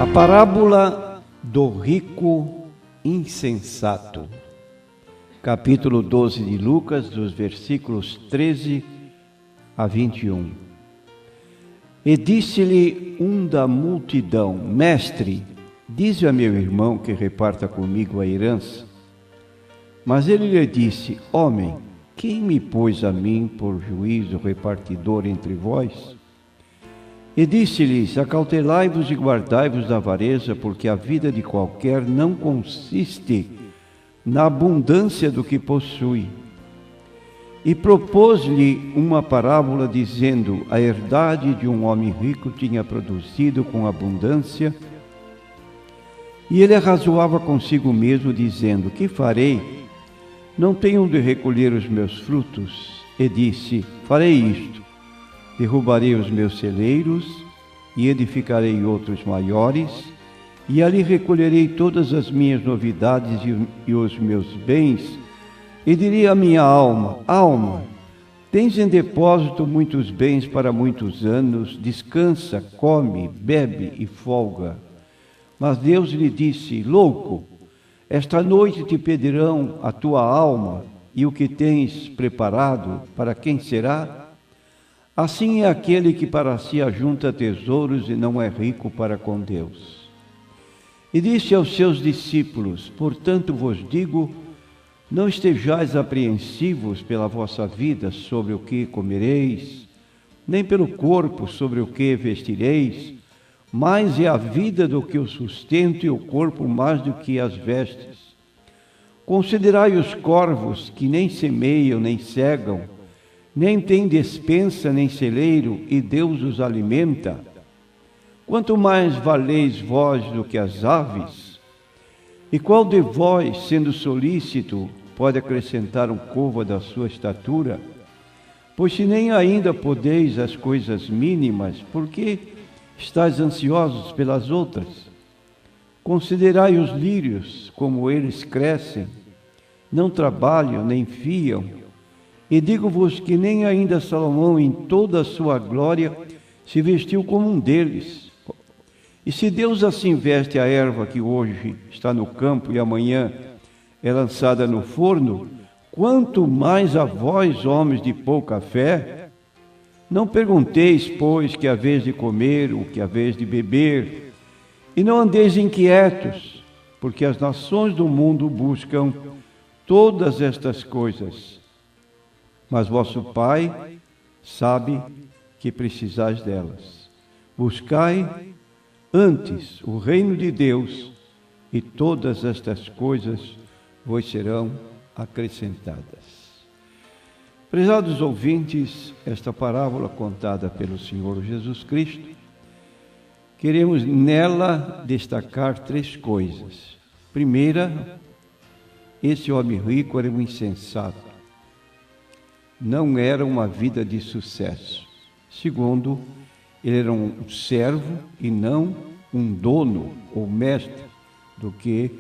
A parábola do rico insensato, capítulo 12 de Lucas, dos versículos 13 a 21. E disse-lhe um da multidão: Mestre, dize a meu irmão que reparta comigo a herança. Mas ele lhe disse: Homem, quem me pôs a mim por juízo repartidor entre vós? E disse-lhes: Acautelai-vos e guardai-vos da avareza, porque a vida de qualquer não consiste na abundância do que possui. E propôs-lhe uma parábola, dizendo: A herdade de um homem rico tinha produzido com abundância, e ele arrazoava consigo mesmo, dizendo: Que farei? Não tenho onde recolher os meus frutos. E disse: Farei isto: derrubarei os meus celeiros e edificarei outros maiores, e ali recolherei todas as minhas novidades e os meus bens, e direi à minha alma: Alma, tens em depósito muitos bens para muitos anos, descansa, come, bebe e folga. Mas Deus lhe disse: Louco, esta noite te pedirão a tua alma, e o que tens preparado, para quem será? Assim é aquele que para si ajunta tesouros e não é rico para com Deus. E disse aos seus discípulos: Portanto vos digo, não estejais apreensivos pela vossa vida sobre o que comereis, nem pelo corpo sobre o que vestireis, mais é a vida do que o sustento e o corpo mais do que as vestes. Considerai os corvos que nem semeiam nem cegam, nem têm despensa nem celeiro, e Deus os alimenta. Quanto mais valeis vós do que as aves? E qual de vós, sendo solícito, pode acrescentar um côvado da sua estatura? Pois se nem ainda podeis as coisas mínimas, por que estáis ansiosos pelas outras? Considerai os lírios, como eles crescem, não trabalham nem fiam. E digo-vos que nem ainda Salomão, em toda a sua glória, se vestiu como um deles. E se Deus assim veste a erva que hoje está no campo e amanhã é lançada no forno, quanto mais a vós, homens de pouca fé? Não pergunteis, pois, que haveis de comer ou que haveis de beber, e não andeis inquietos, porque as nações do mundo buscam todas estas coisas. Mas vosso Pai sabe que precisais delas. Buscai antes o reino de Deus, e todas estas coisas vos serão acrescentadas. Prezados ouvintes, esta parábola contada pelo Senhor Jesus Cristo, queremos nela destacar três coisas. Primeira, esse homem rico era um insensato. Não era uma vida de sucesso. Segundo, ele era um servo e não um dono ou mestre do que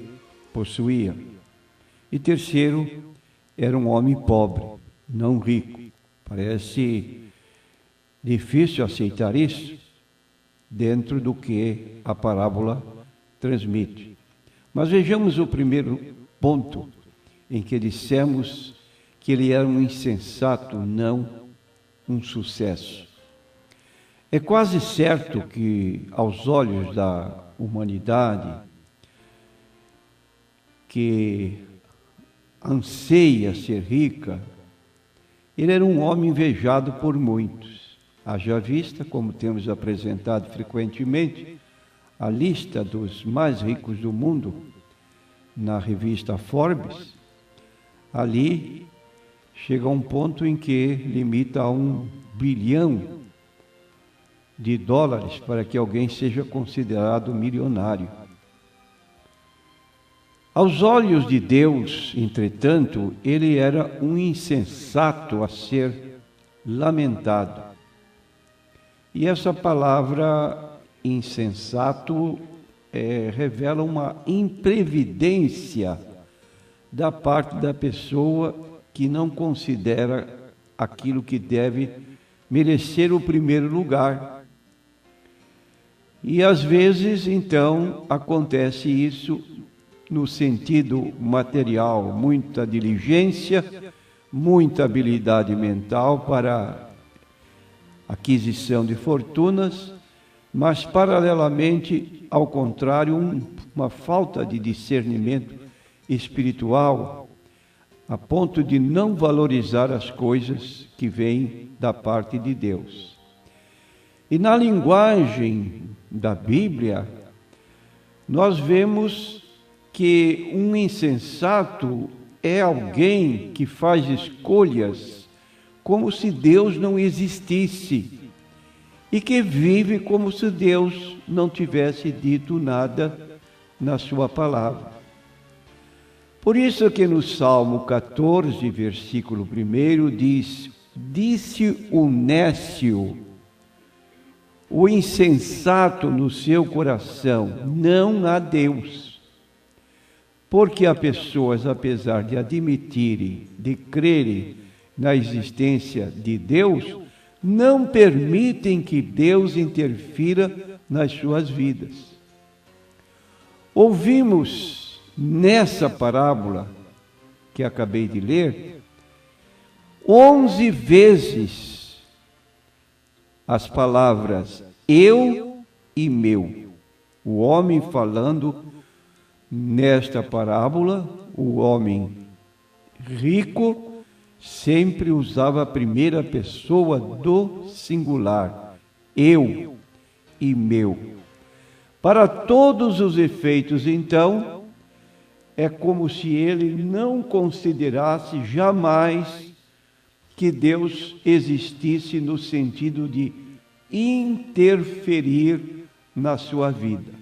possuía. E terceiro, era um homem pobre, não rico. Parece difícil aceitar isso dentro do que a parábola transmite. Mas vejamos o primeiro ponto em que dissemos que ele era um insensato, não um sucesso. É quase certo que, aos olhos da humanidade, que anseia ser rica, ele era um homem invejado por muitos. Haja vista, como temos apresentado frequentemente, a lista dos mais ricos do mundo, na revista Forbes. Ali chega a um ponto em que limita a $1 bilhão para que alguém seja considerado milionário. Aos olhos de Deus, entretanto, ele era um insensato a ser lamentado. E essa palavra insensato revela uma imprevidência da parte da pessoa que não considera aquilo que deve merecer o primeiro lugar. E às vezes, então, acontece isso no sentido material, muita diligência, muita habilidade mental para aquisição de fortunas, mas paralelamente, ao contrário, uma falta de discernimento espiritual, a ponto de não valorizar as coisas que vêm da parte de Deus. E na linguagem da Bíblia, nós vemos que um insensato é alguém que faz escolhas como se Deus não existisse e que vive como se Deus não tivesse dito nada na sua palavra. Por isso que no Salmo 14, versículo 1, diz: disse o nécio, o insensato no seu coração, não há Deus. Porque há pessoas, apesar de admitirem, de crerem na existência de Deus, não permitem que Deus interfira nas suas vidas. Ouvimos nessa parábola que acabei de ler, 11 vezes as palavras eu e meu. O homem falando nesta parábola, o homem rico sempre usava a primeira pessoa do singular, eu e meu. Para todos os efeitos, então, é como se ele não considerasse jamais que Deus existisse no sentido de interferir na sua vida.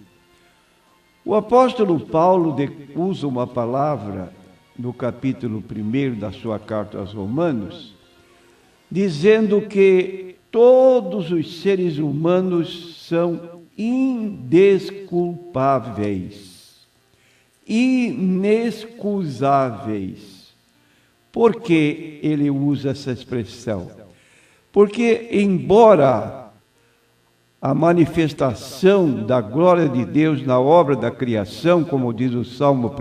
O apóstolo Paulo usa uma palavra no capítulo 1 da sua carta aos Romanos, dizendo que todos os seres humanos são indesculpáveis, inexcusáveis. Por que ele usa essa expressão? Porque, embora a manifestação da glória de Deus na obra da criação, como diz o Salmo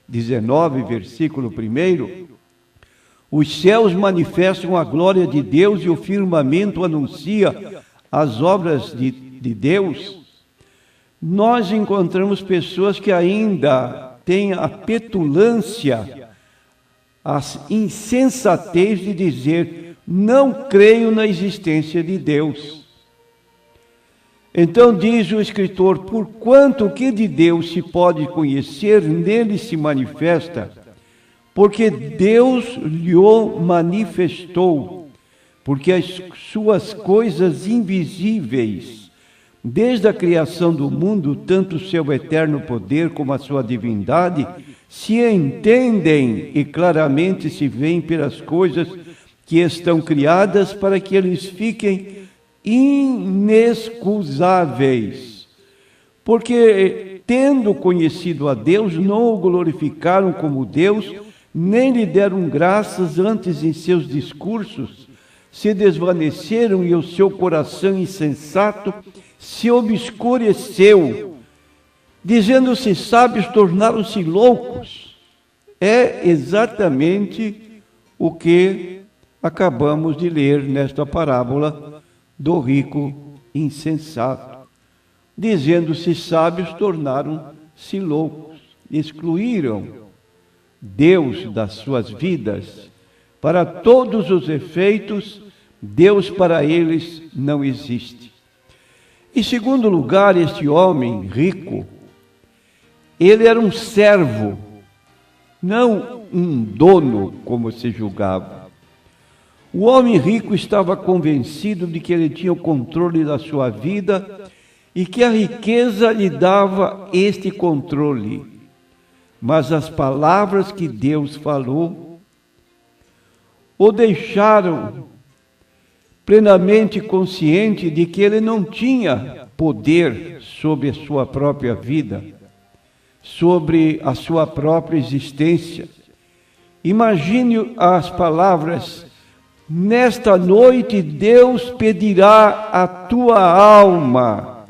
19, versículo 1, os céus manifestam a glória de Deus e o firmamento anuncia as obras de Deus, nós encontramos pessoas que ainda têm a petulância, a insensatez de dizer: não creio na existência de Deus. Então diz o escritor: porquanto o que de Deus se pode conhecer, nele se manifesta, porque Deus lhe o manifestou, porque as suas coisas invisíveis, desde a criação do mundo, tanto o seu eterno poder como a sua divindade, se entendem e claramente se veem pelas coisas que estão criadas, para que eles fiquem inexcusáveis. Porque, tendo conhecido a Deus, não o glorificaram como Deus, nem lhe deram graças, antes em seus discursos se desvaneceram e o seu coração insensato se obscureceu. Dizendo-se sábios, tornaram-se loucos. É exatamente o que acabamos de ler nesta parábola do rico insensato. Dizendo-se sábios, tornaram-se loucos. Excluíram Deus das suas vidas. Para todos os efeitos, Deus para eles não existe. Em segundo lugar, este homem rico, ele era um servo, não um dono, como se julgava. O homem rico estava convencido de que ele tinha o controle da sua vida e que a riqueza lhe dava este controle. Mas as palavras que Deus falou o deixaram plenamente consciente de que ele não tinha poder sobre a sua própria vida, sobre a sua própria existência. Imagine as palavras: nesta noite Deus pedirá a tua alma.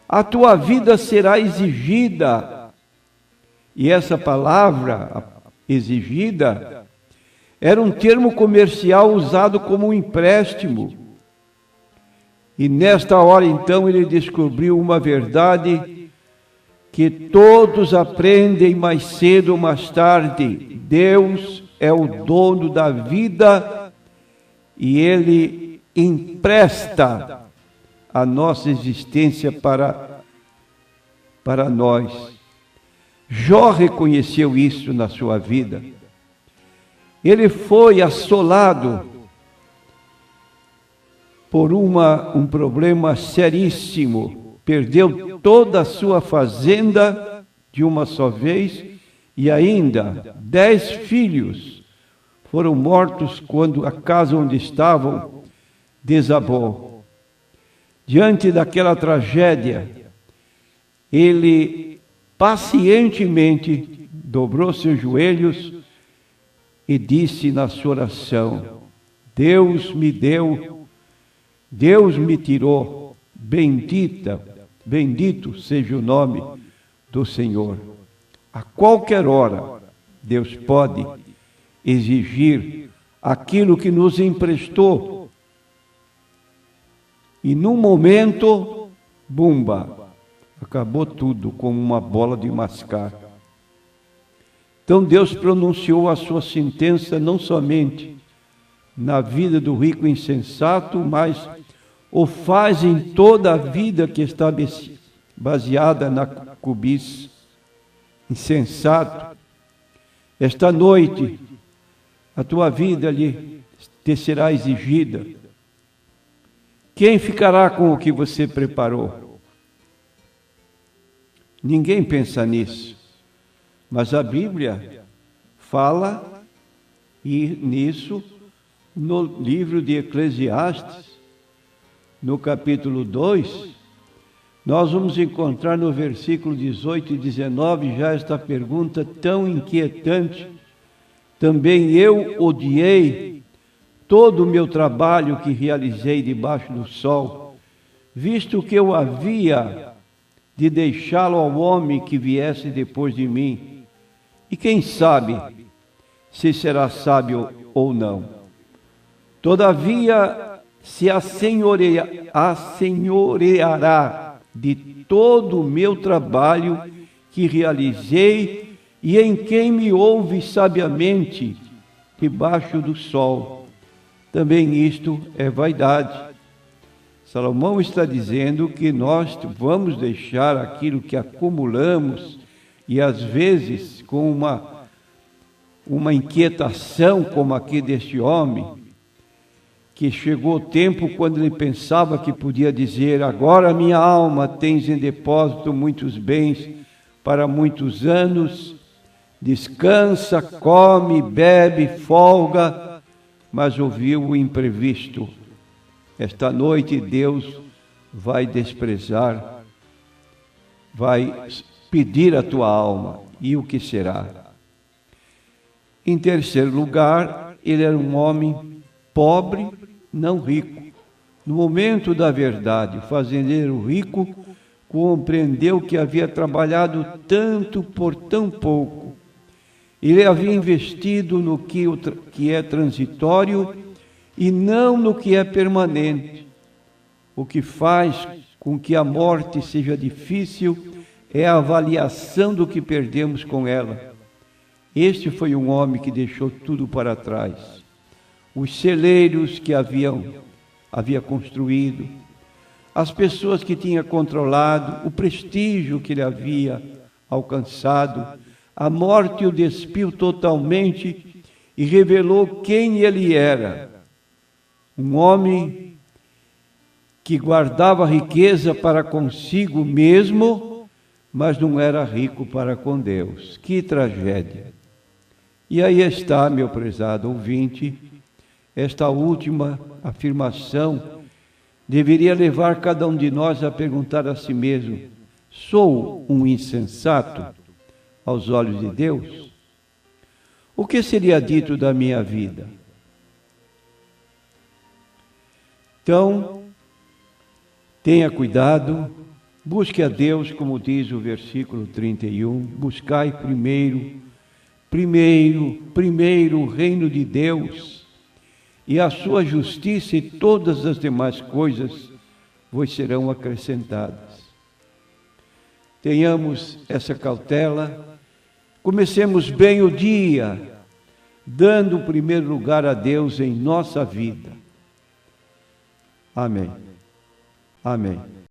a tua vida será exigida. E essa palavra, exigida, era um termo comercial usado como um empréstimo. E nesta hora, então, ele descobriu uma verdade que todos aprendem mais cedo ou mais tarde. Deus é o dono da vida e Ele empresta a nossa existência para nós. Jó reconheceu isso na sua vida. Ele foi assolado por um problema seríssimo. Perdeu toda a sua fazenda de uma só vez e ainda 10 filhos foram mortos quando a casa onde estavam desabou. Diante daquela tragédia, ele pacientemente dobrou seus joelhos e disse na sua oração: Deus me deu, Deus me tirou, bendito seja o nome do Senhor. A qualquer hora, Deus pode exigir aquilo que nos emprestou. E num momento, bumba, acabou tudo como uma bola de mascar. Então Deus pronunciou a sua sentença não somente na vida do rico insensato, mas o faz em toda a vida que está baseada na cobiça. Insensato, esta noite a tua vida te será exigida. Quem ficará com o que você preparou? Ninguém pensa nisso, mas a Bíblia fala nisso no livro de Eclesiastes, no capítulo 2, nós vamos encontrar no versículo 18 e 19 já esta pergunta tão inquietante. Também eu odiei todo o meu trabalho que realizei debaixo do sol, visto que eu havia de deixá-lo ao homem que viesse depois de mim. E quem sabe se será sábio ou não. Todavia se assenhoreará de todo o meu trabalho que realizei e em quem me ouve sabiamente debaixo do sol. Também isto é vaidade. Salomão está dizendo que nós vamos deixar aquilo que acumulamos e às vezes com uma inquietação como aqui deste homem, que chegou o tempo quando ele pensava que podia dizer: agora minha alma tens em depósito muitos bens para muitos anos, descansa, come, bebe, folga, mas ouviu o imprevisto. Esta noite Deus vai desprezar, vai pedir a tua alma, e o que será? Em terceiro lugar, ele era um homem pobre, não rico. No momento da verdade, o fazendeiro rico compreendeu que havia trabalhado tanto por tão pouco. Ele havia investido no que é transitório e não no que é permanente. O que faz com que a morte seja difícil é a avaliação do que perdemos com ela. Este foi um homem que deixou tudo para trás. Os celeiros que havia construído, as pessoas que tinha controlado, o prestígio que ele havia alcançado, a morte o despiu totalmente e revelou quem ele era. Um homem que guardava riqueza para consigo mesmo, mas não era rico para com Deus. Que tragédia! E aí está, meu prezado ouvinte, esta última afirmação deveria levar cada um de nós a perguntar a si mesmo: sou um insensato aos olhos de Deus? O que seria dito da minha vida? Então, tenha cuidado, Busque a Deus, como diz o versículo 31, buscai primeiro o reino de Deus e a sua justiça, e todas as demais coisas vos serão acrescentadas. Tenhamos essa cautela, comecemos bem o dia, dando o primeiro lugar a Deus em nossa vida. Amém. Amém.